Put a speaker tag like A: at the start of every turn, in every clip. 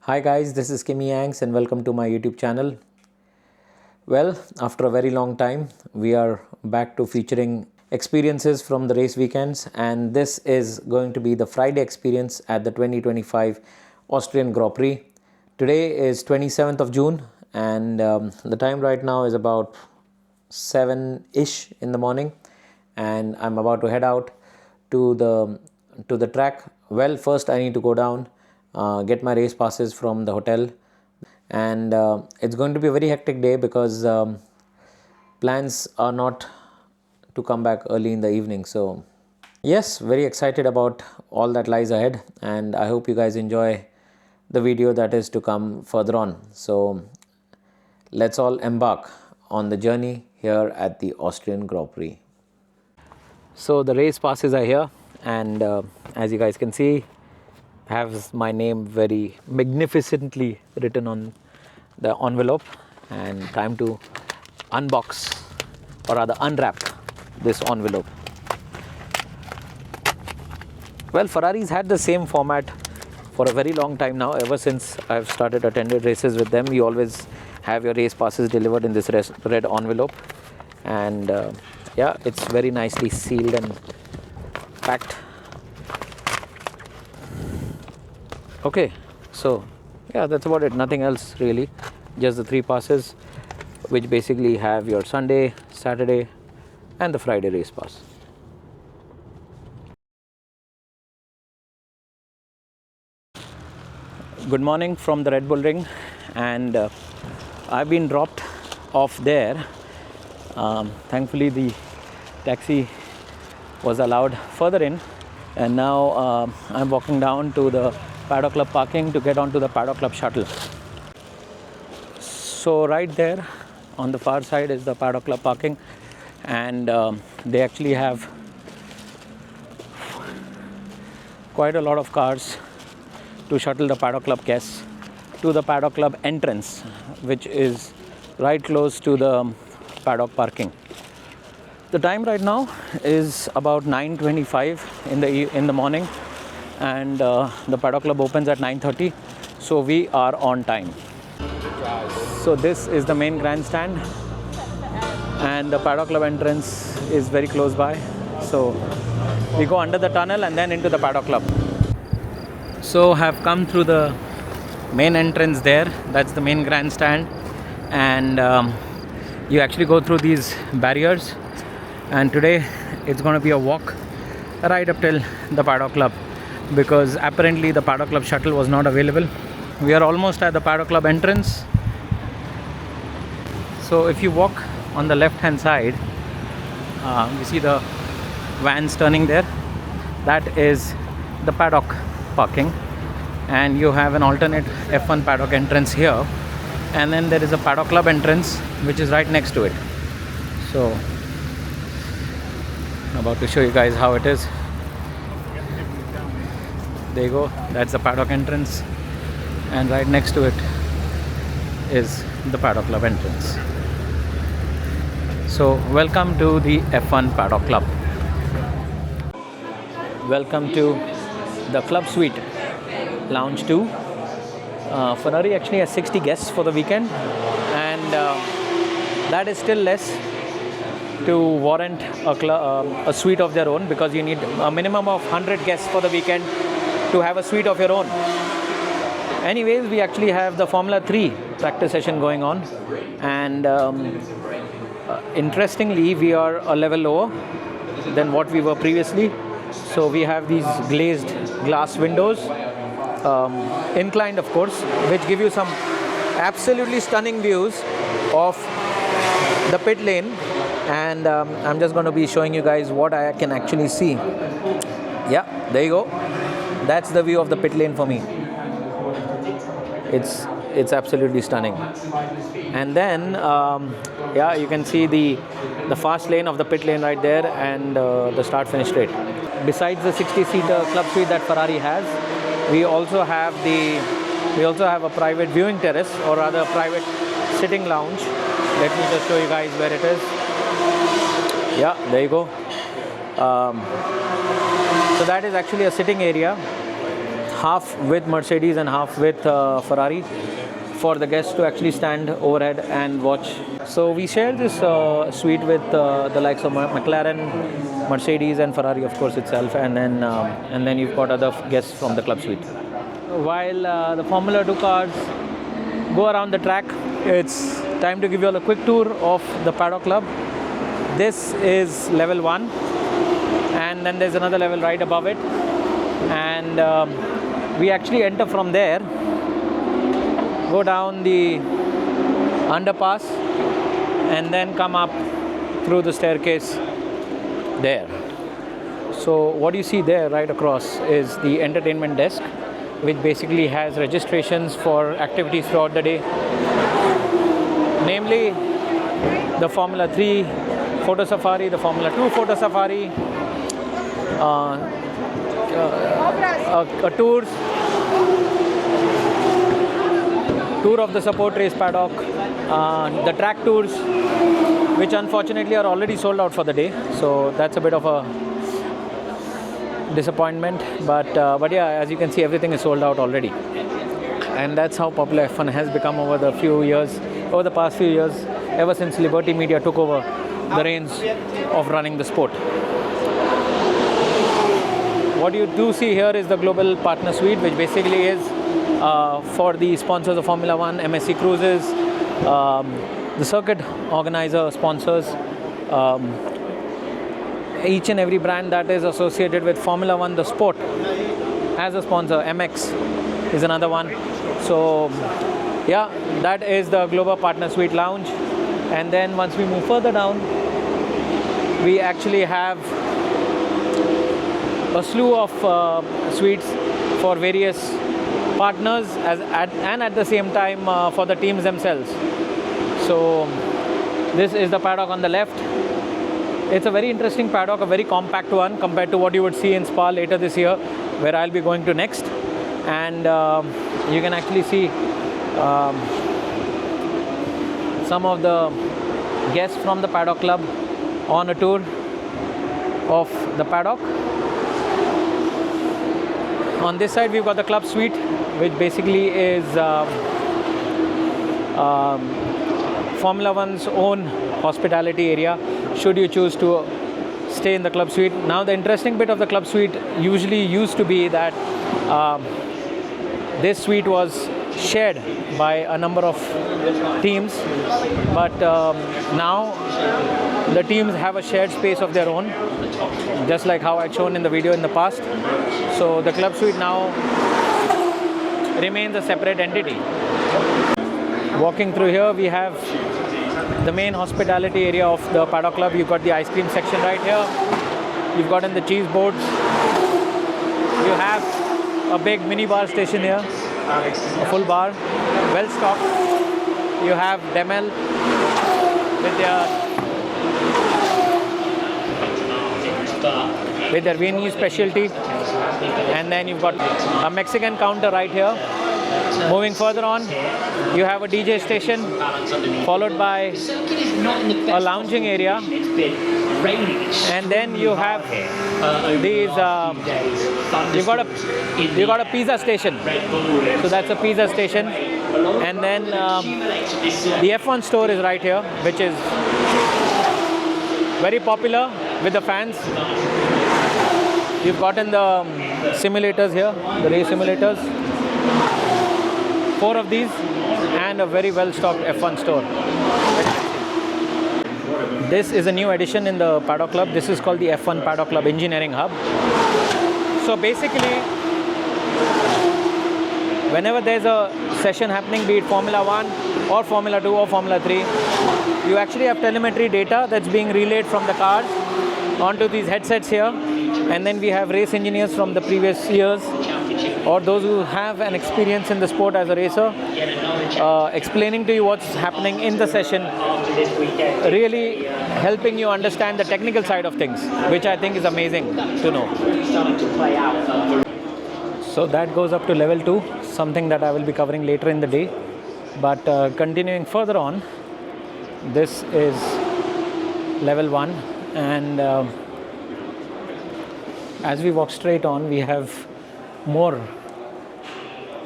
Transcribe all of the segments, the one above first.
A: Hi guys, this is Kimmy Yanks and welcome to my YouTube channel. Well, after a very long time, we are back to featuring experiences from the race weekends, and this is going to be the Friday experience at the 2025 Austrian Grand Prix. Today is 27th of June and the time right now is about 7-ish in the morning, and I'm about to head out to the track. Well, first I need to go down, get my race passes from the hotel, and it's going to be a very hectic day because plans are not to come back early in the evening. So yes, very excited about all that lies ahead, and I hope you guys enjoy the video that is to come further on. So let's all embark on the journey here at the Austrian Grand Prix. So the race passes are here, and as you guys can see, has my name very magnificently written on the envelope, and time to unbox, or rather unwrap, this envelope. Well, Ferrari's had the same format for a very long time now. Ever since I've started attending races with them, you always have your race passes delivered in this red envelope, and yeah, it's very nicely sealed and packed. Okay, so yeah, that's about it. Nothing else really, just the 3 passes, which basically have your Sunday, Saturday and the Friday race pass. Good morning from the Red Bull Ring, and I've been dropped off there. Thankfully the taxi was allowed further in, and now I'm walking down to the Paddock Club parking to get onto the Paddock Club shuttle. So right there on the far side is the Paddock Club parking, and they actually have quite a lot of cars to shuttle the Paddock Club guests to the Paddock Club entrance, which is right close to the paddock parking. The time right now is about 9:25 in the morning, and the Paddock Club opens at 9:30, so we are on time. So this is the main grandstand, and the Paddock Club entrance is very close by, so we go under the tunnel and then into the Paddock Club. So have come through the main entrance there. That's the main grandstand, and you actually go through these barriers, and today it's going to be a walk right up till the Paddock Club, because apparently the Paddock Club shuttle was not available. We are almost at the Paddock Club entrance. So if you walk on the left hand side, you see the vans turning there. That is the paddock parking, and you have an alternate F1 paddock entrance here, and then there is a Paddock Club entrance which is right next to it. So I'm about to show you guys how it is. There you go, that's the paddock entrance, and right next to it is the Paddock Club entrance. So welcome to the F1 Paddock Club. Welcome to the Club Suite, Lounge 2. Ferrari actually has 60 guests for the weekend, and that is still less to warrant a suite of their own, because you need a minimum of 100 guests for the weekend to have a suite of your own. Anyways, we actually have the Formula 3 practice session going on, and interestingly, we are a level lower than what we were previously. So we have these glazed glass windows, inclined of course, which give you some absolutely stunning views of the pit lane, and I'm just going to be showing you guys what I can actually see. Yeah, there you go. That's the view of the pit lane for me. It's absolutely stunning. And then yeah, you can see the fast lane of the pit lane right there, and the start finish straight. Besides the 60-seater club suite that Ferrari has, we also have a private viewing terrace, or rather a private sitting lounge. Let me just show you guys where it is. Yeah, there you go. So that is actually a sitting area. half with Mercedes and half with Ferrari, for the guests to actually stand overhead and watch. So we share this suite with the likes of McLaren, Mercedes and Ferrari, of course, itself, and then you've got other guests from the club suite. While the Formula 2 cars go around the track, it's time to give you all a quick tour of the Paddock Club. This is level 1, and then there's another level right above it, and we actually enter from there, go down the underpass, and then come up through the staircase there. So what you see there right across is the entertainment desk, which basically has registrations for activities throughout the day, namely the Formula 3 photo safari, the Formula 2 photo safari, a tour of the support race paddock, the track tours, which unfortunately are already sold out for the day, so that's a bit of a disappointment, but yeah, as you can see, everything is sold out already, and that's how popular F1 has become over the past few years, ever since Liberty Media took over the reins of running the sport. What you do see here is the global partner suite, which basically is for the sponsors of Formula 1, MSC Cruises, the circuit organizer sponsors, each and every brand that is associated with Formula 1, the sport, as a sponsor. MX is another one. So yeah, that is the global partner suite lounge. And then once we move further down, we actually have a slew of suites for various partners and at the same time for the teams themselves. So this is the paddock on the left. It's a very interesting paddock, a very compact one compared to what you would see in Spa later this year, where I'll be going to next. And you can actually see some of the guests from the Paddock Club on a tour of the paddock. On this side we've got the club suite, which basically is Formula 1's own hospitality area, should you choose to stay in the club suite. Now the interesting bit of the club suite usually used to be that this suite was shared by a number of teams, but now the teams have a shared space of their own, just like how I'd shown in the video in the past. So the club suite now remains a separate entity. Walking through here, we have the main hospitality area of the Paddock Club. You've got the ice cream section right here. You've got in the cheese boards. You have a big mini bar station here, a full bar, well stocked. You have Demel with their Viennese specialty, and then you've got a Mexican counter right here. Moving further on, you have a DJ station, followed by a lounging area, and then you have these. You've got a pizza station, so that's a pizza station, and then the F1 store is right here, which is very popular with the fans. You've gotten the simulators here, the race simulators, 4 of these, and a very well stocked F1 store. This is a new addition in the Paddock Club. This is called the F1 Paddock Club Engineering Hub. So basically, whenever there's a session happening, be it Formula 1 or Formula 2 or Formula 3, you actually have telemetry data that's being relayed from the cars onto these headsets here, and then we have race engineers from the previous years or those who have an experience in the sport as a racer, explaining to you what's happening in the session, really helping you understand the technical side of things, which I think is amazing to know. So that goes up to level 2, something that I will be covering later in the day. But continuing further on, this is level 1, and as we walk straight on, we have more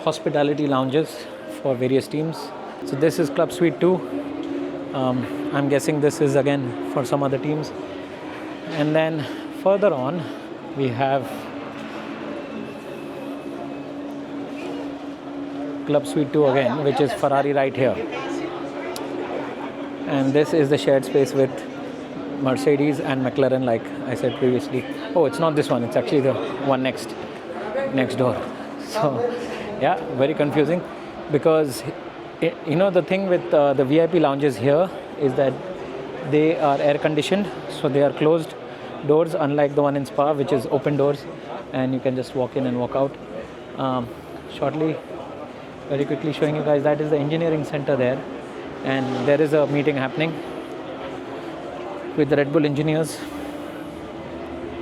A: hospitality lounges for various teams. So this is Club Suite 2. I'm guessing this is again for some other teams. And then further on, we have Club Suite 2 again, which is Ferrari right here. And this is the shared space with Mercedes and McLaren, like I said previously. Oh, it's not this one, it's actually the one next door. So yeah, very confusing, because you know, the thing with the VIP lounges here is that they are air conditioned, so they are closed doors, unlike the one in Spa, which is open doors and you can just walk in and walk out. Shortly, very quickly showing you guys, that is the engineering center there, and there is a meeting happening with the Red Bull engineers,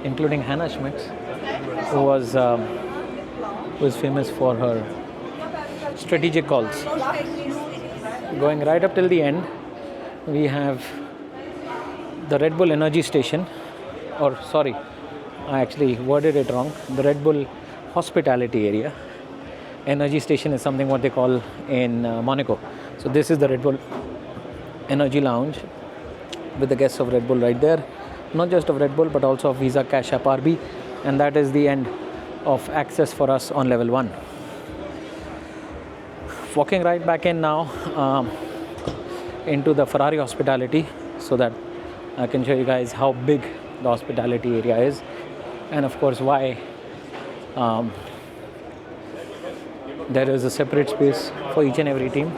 A: including Hannah Schmitz, who was famous for her strategic calls. Going right up till the end, we have the Red Bull Energy Station, or sorry, I actually worded it wrong, the Red Bull Hospitality Area. Energy Station is something what they call in Monaco. So this is the Red Bull Energy Lounge with the guests of Red Bull right there. Not just of Red Bull, but also of Visa, Cash App, RB. And that is the end of access for us on level 1. Walking right back in now into the Ferrari hospitality, so that I can show you guys how big the hospitality area is, and of course why there is a separate space for each and every team.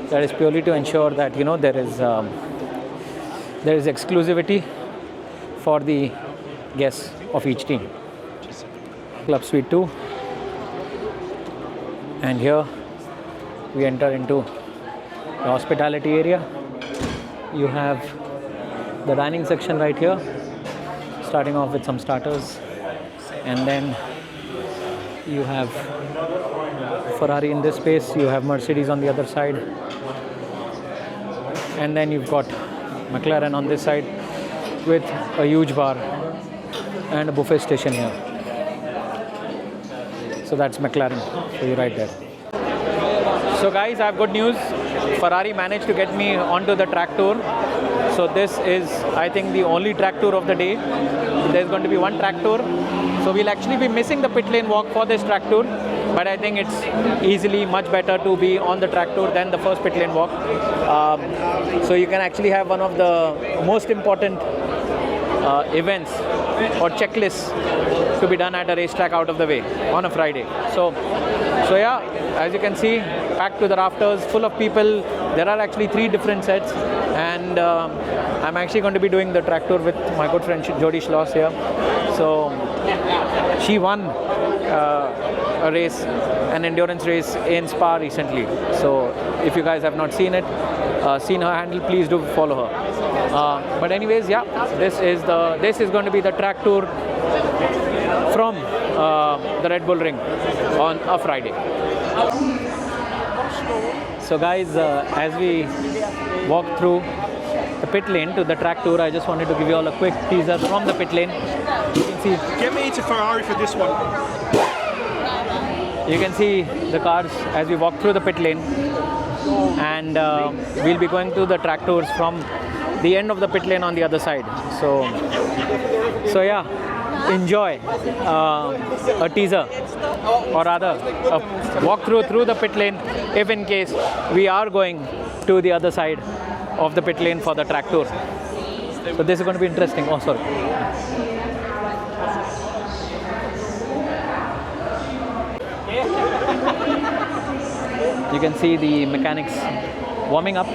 A: That is purely to ensure that, you know, there is exclusivity for the guests of each team. Club Suite 2, and here we enter into the hospitality area. You have the dining section right here, starting off with some starters, and then you have Ferrari in this space, you have Mercedes on the other side, and then you've got McLaren on this side with a huge bar and a buffet station here. So that's McLaren for you right there. So guys, I have good news. Ferrari managed to get me onto the track tour. So this is, I think, the only track tour of the day. There's going to be one track tour. So we'll actually be missing the pit lane walk for this track tour. But I think it's easily much better to be on the track tour than the first pit lane walk. So you can actually have one of the most important events or checklists to be done at a racetrack out of the way on a Friday. So yeah, as you can see, packed to the rafters, full of people. There are actually 3 different sets, and I'm actually going to be doing the track tour with my good friend Jody Schloss here. So she won a race, an endurance race in Spa recently. So if you guys have not seen it, seen her handle, please do follow her. But anyways, yeah, this is going to be the track tour from the Red Bull Ring on a Friday. So guys, as we walk through the pit lane to the track tour, I just wanted to give you all a quick teaser from the pit lane. You can see,
B: get me into Ferrari for this one.
A: You can see the cars as we walk through the pit lane, and we'll be going to the track tours from the end of the pit lane on the other side. So yeah, enjoy a teaser, or rather a walkthrough through the pit lane, if in case we are going to the other side of the pit lane for the track tour. So this is going to be interesting. Oh, sorry. You can see the mechanics warming up.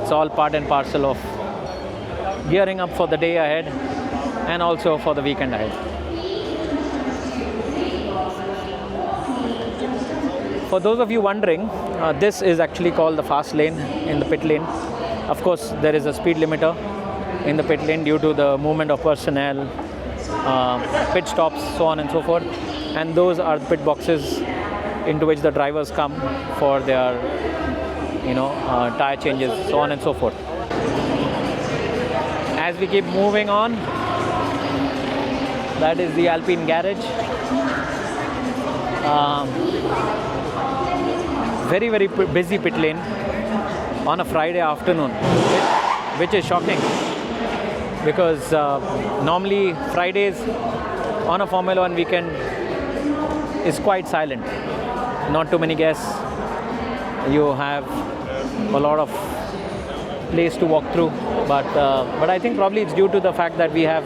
A: It's all part and parcel of gearing up for the day ahead and also for the weekend ahead. For those of you wondering, this is actually called the fast lane in the pit lane. Of course, there is a speed limiter in the pit lane due to the movement of personnel, pit stops, so on and so forth. And those are the pit boxes into which the drivers come for their, tire changes, so on and so forth. As we keep moving on, That is the Alpine garage. Very, very busy pit lane on a Friday afternoon, which is shocking because normally Fridays on a Formula 1 weekend is quite silent. Not too many guests. You have a lot of place to walk through, but I think probably it's due to the fact that we have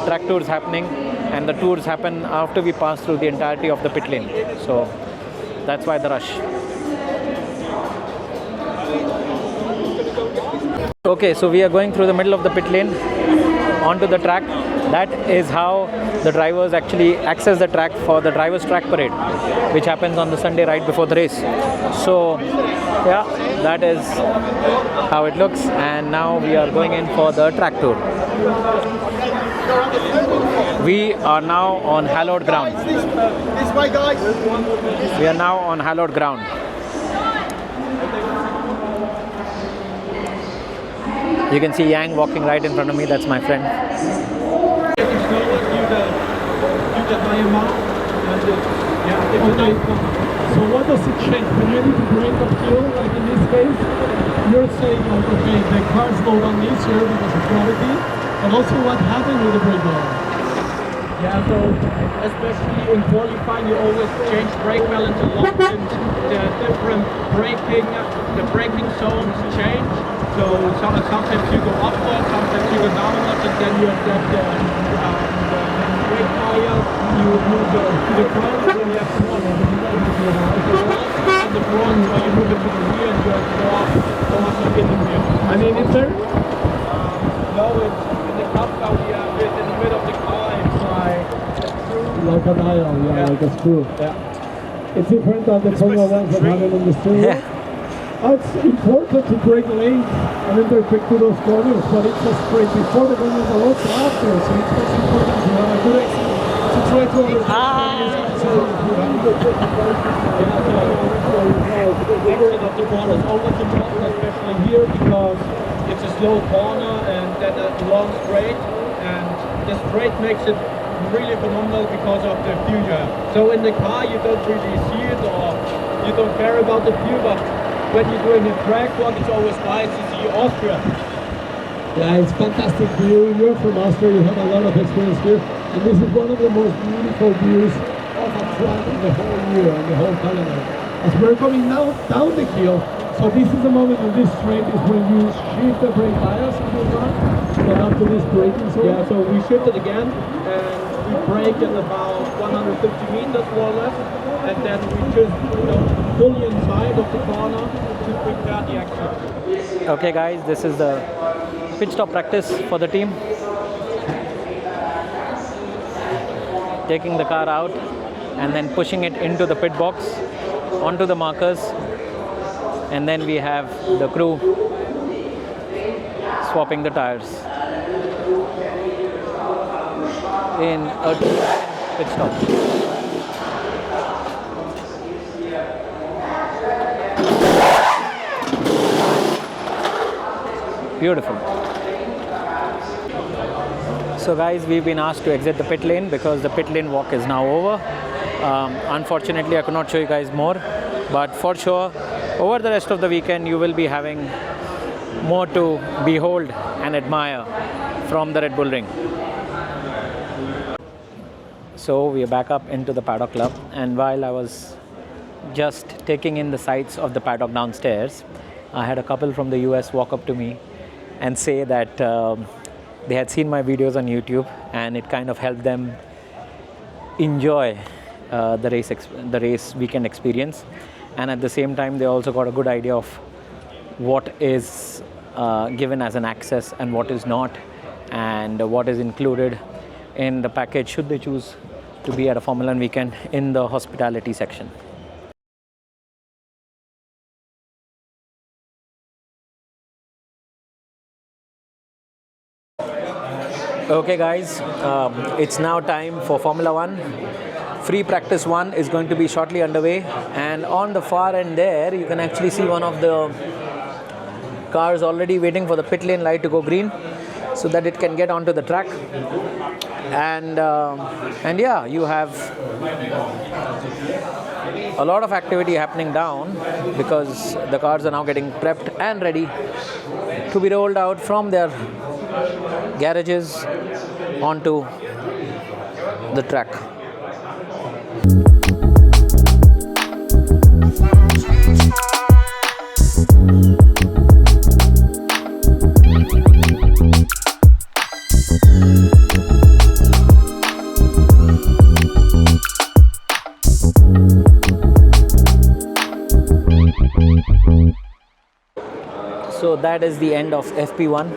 A: track tours happening, and the tours happen after we pass through the entirety of the pit lane. So that's why the rush. Okay, so we are going through the middle of the pit lane onto the track. That is how the drivers actually access the track for the drivers' track parade, which happens on the Sunday right before the race. So yeah, that is how it looks. And now we are going in for the track tour. We are now on hallowed ground.
B: This way, guys.
A: We are now on hallowed ground. You can see Yang walking right in front of me. That's my friend.
C: So what does it change? When you need to brake up hill, like in this case, you're saying, okay, the car slowed down easier because of gravity, and also what happened with the brake bar?
D: Yeah, so especially in qualifying, you always change brake balance a lot, and the different the braking zones change. So sometimes you go upwards, sometimes you go downwards, and then you have that brake tire, you move to the front, and then you have the front. And the front, or you move it to the rear, and you have more in the rear.
C: And in there?
D: No, it's in the cup car, we have it in the middle of the car, it's
C: Like an aisle, yeah, like a screw.
D: yeah.
C: It's different than the Formula 1 that have it on the steering.
A: Yeah.
C: It's important to break late and enter quick to those corners, but it's a straight before the corners are also after, so it's most important to have a good exit to try to understand
D: Exit of the corner is always important, especially here, because it's a slow corner and then a long straight, and the straight makes it really phenomenal because of the view you have. So in the car you don't really see it, or you don't care about the view, but when you're doing a track walk, it's always nice to see Austria.
C: Yeah, it's fantastic view. You're from Austria, you have a lot of experience here, and this is one of the most beautiful views of a track in the whole year, in the whole calendar. As we're coming now down the hill, so this is the moment in this straight is when you shift the brake bias in your car, get up to this braking zone.
D: Yeah, so we shifted again, and we brake at about 150 meters more or less, and then we just fully inside of the corner to prepare the exit.
A: Okay guys, this is the pit stop practice for the team. Taking the car out and then pushing it into the pit box, onto the markers, and then we have the crew swapping the tires in a pit stop. Beautiful. So guys, we've been asked to exit the pit lane because the pit lane walk is now over. Unfortunately, I could not show you guys more, but for sure, over the rest of the weekend, you will be having more to behold and admire from the Red Bull Ring. So we are back up into the Paddock Club, and while I was just taking in the sights of the paddock downstairs, I had a couple from the US walk up to me and say that they had seen my videos on YouTube and it kind of helped them enjoy the race weekend experience, and at the same time they also got a good idea of what is given as an access and what is not, and what is included in the package should they choose to be at a Formula 1 weekend in the hospitality section. Okay guys, it's now time for Formula 1. Free practice 1 is going to be shortly underway, and on the far end there you can actually see one of the cars already waiting for the pit lane light to go green so that it can get onto the track. and yeah, you have a lot of activity happening down because the cars are now getting prepped and ready to be rolled out from their garages onto the track. So that is the end of FP1.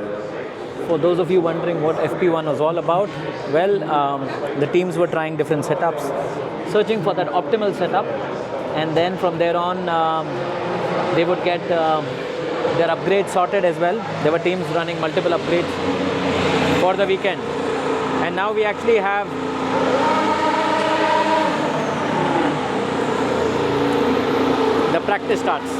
A: For those of you wondering what FP1 was all about, well, the teams were trying different setups, searching for that optimal setup, and then from there on, they would get their upgrades sorted as well. There were teams running multiple upgrades for the weekend, and now we actually have the practice starts.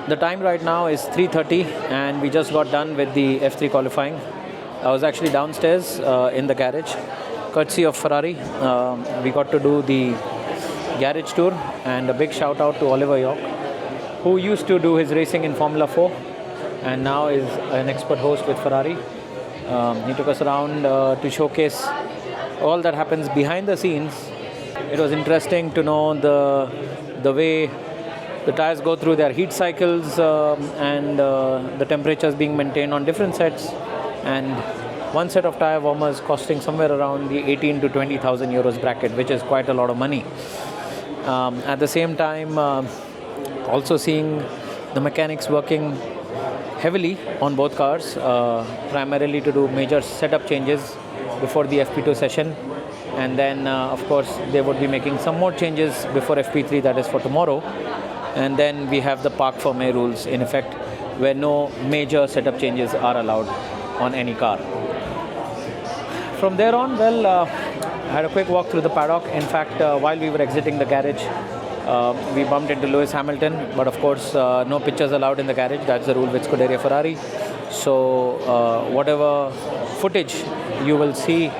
A: The time right now is 3:30 and we just got done with the F3 qualifying. I was actually downstairs in the garage, courtesy of Ferrari. We got to do the garage tour, and a big shout out to Oliver York, who used to do his racing in Formula 4 and now is an expert host with Ferrari. He took us around to showcase all that happens behind the scenes. It was interesting to know the way the tires go through their heat cycles and the temperatures being maintained on different sets, and one set of tire warmers costing somewhere around the 18 to 20,000 euros bracket, which is quite a lot of money. At the same time, also seeing the mechanics working heavily on both cars, primarily to do major setup changes before the FP2 session, and then of course they would be making some more changes before FP3, that is for tomorrow. And then we have the park for May rules in effect, where no major setup changes are allowed on any car. From there on, well, I had a quick walk through the paddock. In fact, while we were exiting the garage, we bumped into Lewis Hamilton, but of course no pictures allowed in the garage. That's the rule with Scuderia Ferrari. So whatever footage you will see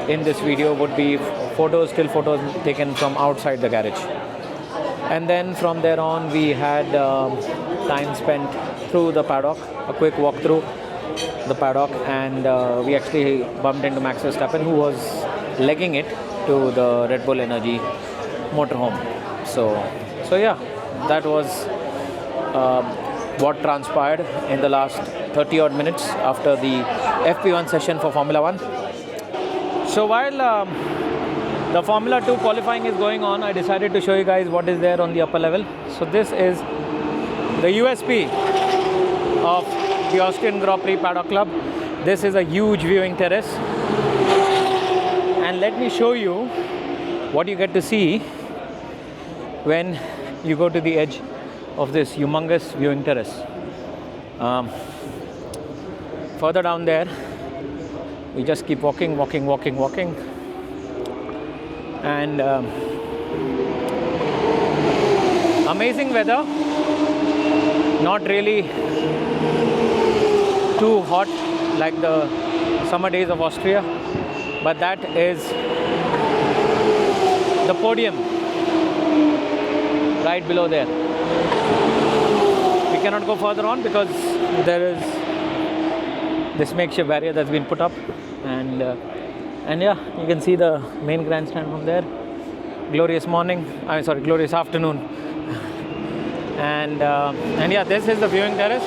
A: in this video would be photos, still photos taken from outside the garage. And then from there on, we had time spent through the paddock, a quick walk through the paddock, and we actually bumped into Max Verstappen, who was legging it to the Red Bull Energy motorhome. So yeah, that was what transpired in the last 30 odd minutes after the FP1 session for Formula 1. So while the Formula 2 qualifying is going on, I decided to show you guys what is there on the upper level. So this is the USP of the Austrian Grand Prix Paddock Club. This is a huge viewing terrace, and let me show you what you get to see when you go to the edge of this humongous viewing terrace. Further down there, we just keep walking, and amazing weather, not really too hot like the summer days of Austria, but that is the podium right below there. We cannot go further on because there is this makeshift barrier that's been put up, and yeah, you can see the main grandstand from there. Glorious afternoon. And yeah, this is the viewing terrace.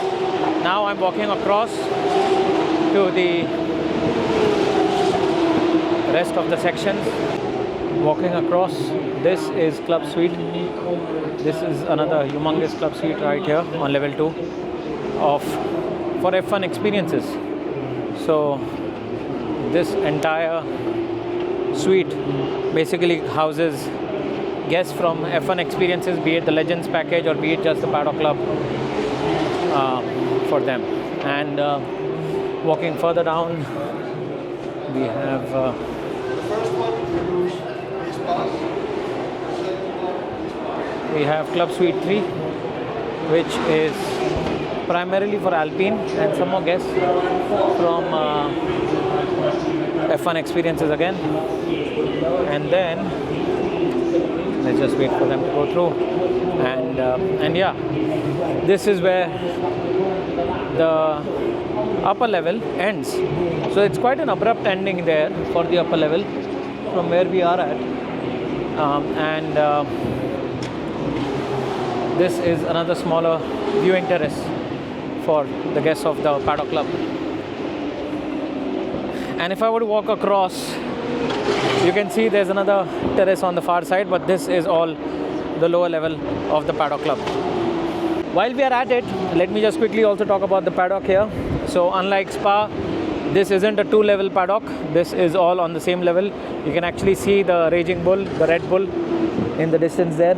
A: Now I'm walking across to the rest of the sections. Walking across, this is Club Suite. This is another humongous Club Suite right here on level 2 for F1 experiences. So this entire suite basically houses guests from F1 experiences, be it the Legends package or be it just the Paddock Club for them. And walking further down, we have Club Suite 3, which is primarily for Alpine and some more guests from F1 experiences again. And then let's just wait for them to go through. And yeah, this is where the upper level ends. So it's quite an abrupt ending there for the upper level from where we are at. This is another smaller viewing terrace for the guests of the Paddock Club. And if I were to walk across, you can see there's another terrace on the far side, but this is all the lower level of the Paddock Club. While we are at it, let me just quickly also talk about the paddock here. So unlike Spa, this isn't a two-level paddock. This is all on the same level. You can actually see the Raging Bull, the Red Bull in the distance there.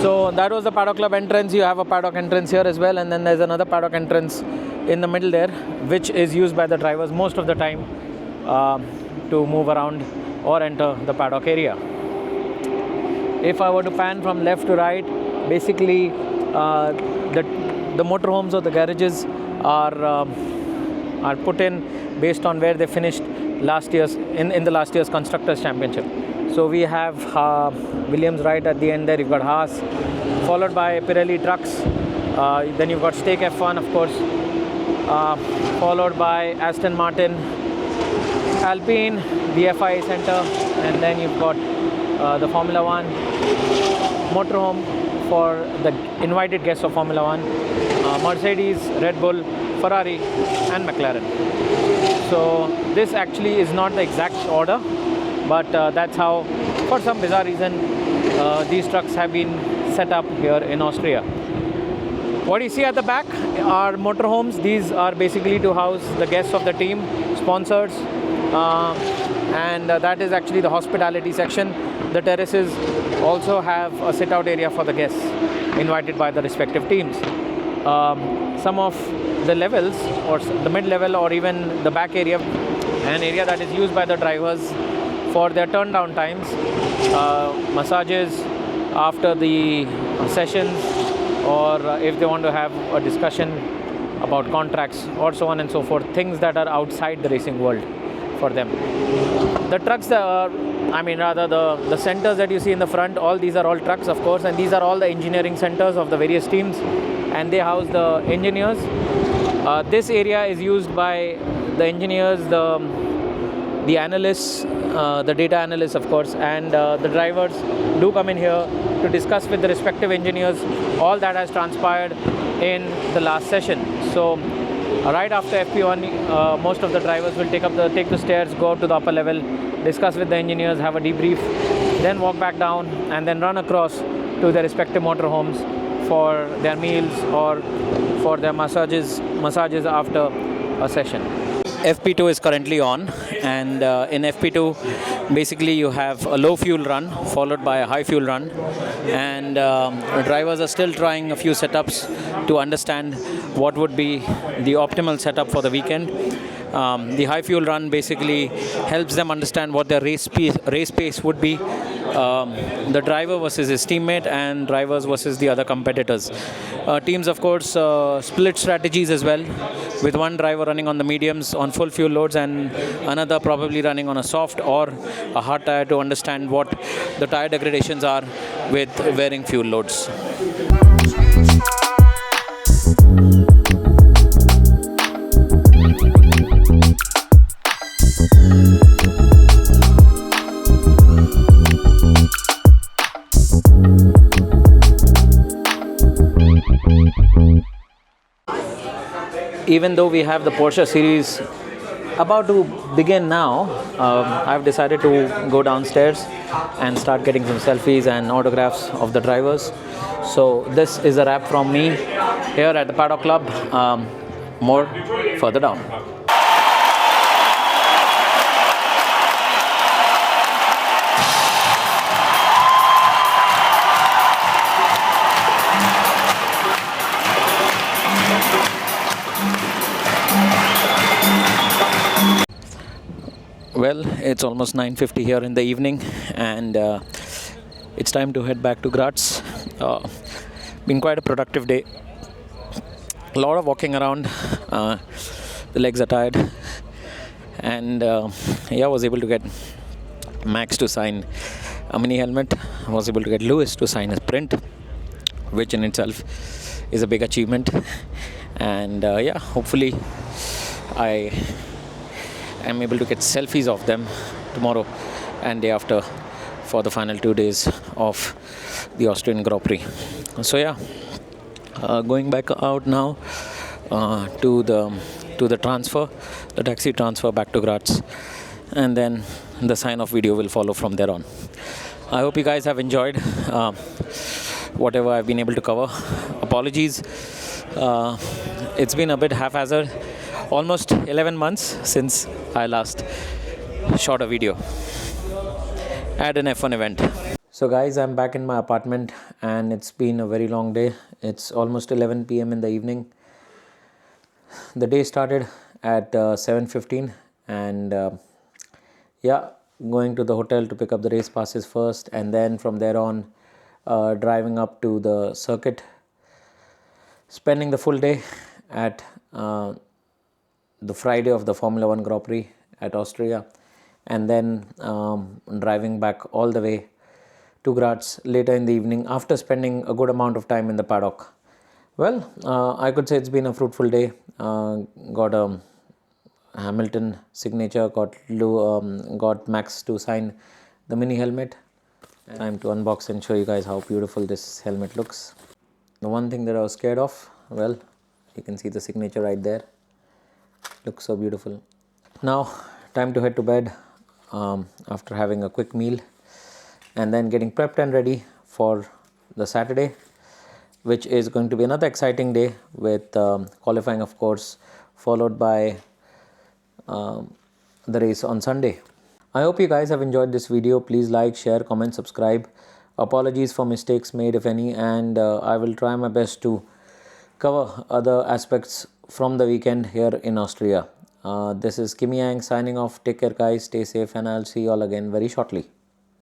A: So that was the Paddock Club entrance. You have a paddock entrance here as well, and then there's another paddock entrance in the middle there, which is used by the drivers most of the time to move around or enter the paddock area. If I were to pan from left to right, basically the motorhomes or the garages are put in based on where they finished last year's in the last year's Constructors' Championship. So we have Williams right at the end there. You've got Haas, followed by Pirelli trucks. Then you've got Stake F1, of course, followed by Aston Martin, Alpine, the FIA Centre, and then you've got the Formula One motorhome for the invited guests of Formula One, Mercedes, Red Bull, Ferrari, and McLaren. So this actually is not the exact order, but that's how, for some bizarre reason, these trucks have been set up here in Austria. What you see at the back are motorhomes. These are basically to house the guests of the team, sponsors, and that is actually the hospitality section. The terraces also have a sit-out area for the guests invited by the respective teams. Some of the levels, or the mid-level, or even the back area, an area that is used by the drivers for their turn-down times, massages after the sessions, or if they want to have a discussion about contracts, or so on and so forth, things that are outside the racing world for them. The trucks, the centers that you see in the front, all these are all trucks, of course, and these are all the engineering centers of the various teams, and they house the engineers. This area is used by the engineers, the analysts, the data analysts, of course, and the drivers do come in here to discuss with the respective engineers all that has transpired in the last session. So right after FP1, most of the drivers will take the stairs, go up to the upper level, discuss with the engineers, have a debrief, then walk back down, and then run across to their respective motorhomes for their meals or for their massages after a session. FP2 is currently on, and in FP2 basically you have a low fuel run followed by a high fuel run, and drivers are still trying a few setups to understand what would be the optimal setup for the weekend. The high fuel run basically helps them understand what their race pace would be, the driver versus his teammate, and drivers versus the other competitors. Teams, of course, split strategies as well, with one driver running on the mediums on full fuel loads and another probably running on a soft or a hard tire to understand what the tire degradations are with varying fuel loads. Even though we have the Porsche series about to begin now, I've decided to go downstairs and start getting some selfies and autographs of the drivers. So this is a wrap from me here at the Paddock Club. More further down. Well, it's almost 9:50 here in the evening, and it's time to head back to Graz. Been quite a productive day. A lot of walking around. The legs are tired, and yeah, I was able to get Max to sign a mini helmet. I was able to get Lewis to sign a print, which in itself is a big achievement. And yeah, hopefully I am able to get selfies of them tomorrow and day after for the final 2 days of the Austrian Grand Prix. So yeah, going back out now to the transfer, the taxi transfer back to Graz, and then the sign-off video will follow from there on. I hope you guys have enjoyed whatever I've been able to cover. Apologies, it's been a bit haphazard. Almost 11 months since I last shot a video at an F1 event. So guys, I'm back in my apartment and it's been a very long day. It's almost 11 p.m. in the evening. The day started at 7:15 and yeah, going to the hotel to pick up the race passes first, and then from there on driving up to the circuit, spending the full day at the Friday of the Formula 1 Grand Prix at Austria, and then driving back all the way to Graz later in the evening after spending a good amount of time in the paddock. Well, I could say it's been a fruitful day. Got a Hamilton signature, got Max to sign the mini helmet. Time to unbox and show you guys how beautiful this helmet looks. The one thing that I was scared of, well, you can see the signature right there. Looks so beautiful. Now time to head to bed after having a quick meal and then getting prepped and ready for the Saturday, which is going to be another exciting day with qualifying, of course, followed by the race on Sunday. I hope you guys have enjoyed this video. Please like, share, comment, subscribe. Apologies for mistakes made, if any, and I will try my best to cover other aspects from the weekend here in Austria. This is Kimi Yang signing off. Take care guys, stay safe, and I'll see you all again very shortly.